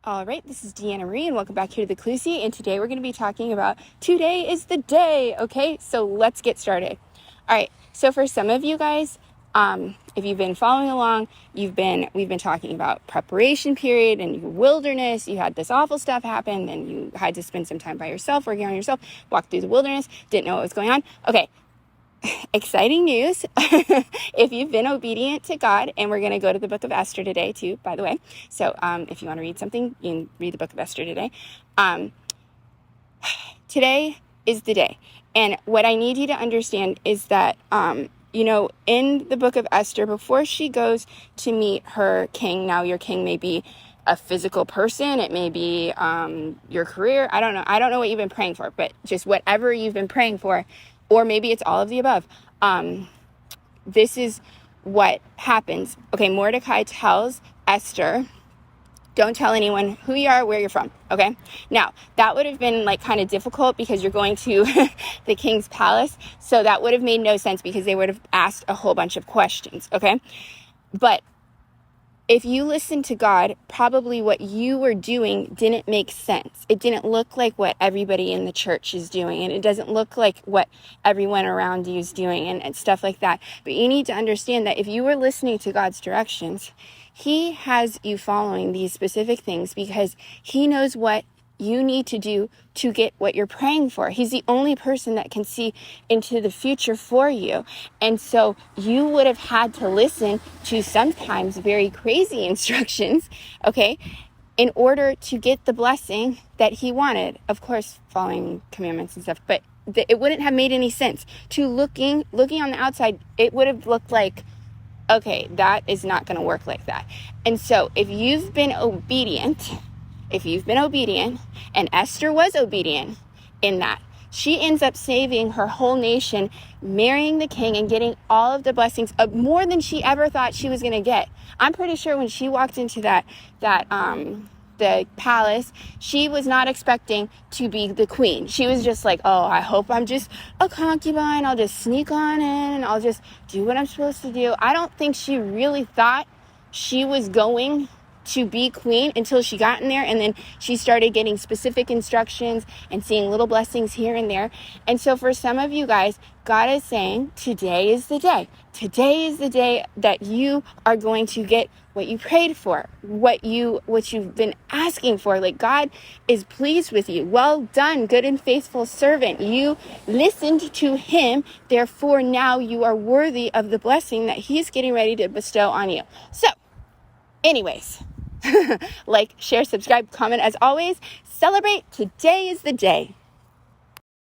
All right, this is Deanna Marie, and welcome back here to the Clusie, and today we're going to be talking about today is the day, okay? So let's get started. All right, so for some of you guys, if you've been following along, we've been talking about preparation period and your wilderness. You had this awful stuff happen, and you had to spend some time by yourself, working on yourself, walk through the wilderness, didn't know what was going on. Okay, exciting news. If you've been obedient to God, and we're going to go to the book of Esther today too, by the way. So if you want to read something, you can read the book of Esther today. Today is the day. And what I need you to understand is that, in the book of Esther, before she goes to meet her king, now your king may be a physical person, it may be your career. I don't know what you've been praying for, but just whatever you've been praying for, or maybe it's all of the above. This is what happens. Okay, Mordecai tells Esther, don't tell anyone who you are, where you're from, okay? Now, that would have been kind of difficult because you're going to the king's palace, so that would have made no sense because they would have asked a whole bunch of questions, okay? But if you listen to God, probably what you were doing didn't make sense. It didn't look like what everybody in the church is doing, and it doesn't look like what everyone around you is doing and stuff like that. But you need to understand that if you were listening to God's directions, He has you following these specific things because He knows what you need to do to get what you're praying for. He's the only person that can see into the future for you. And so you would have had to listen to sometimes very crazy instructions, okay, in order to get the blessing that He wanted. Of course, following commandments and stuff, but it wouldn't have made any sense. To looking on the outside, it would have looked like, okay, that is not going to work like that. And so if you've been obedient, and Esther was obedient in that, she ends up saving her whole nation, marrying the king and getting all of the blessings of more than she ever thought she was going to get. I'm pretty sure when she walked into the palace, she was not expecting to be the queen. She was just like, oh, I hope I'm just a concubine. I'll just sneak on in and I'll just do what I'm supposed to do. I don't think she really thought she was going to be queen until she got in there, and then she started getting specific instructions and seeing little blessings here and there. And so for some of you guys, God is saying today is the day. Today is the day that you are going to get what you prayed for, what you've been asking for. Like, God is pleased with you. Well done, good and faithful servant. You listened to Him, therefore now you are worthy of the blessing that He's getting ready to bestow on you. So anyways, like, share, subscribe, comment. As always, celebrate. Today is the day.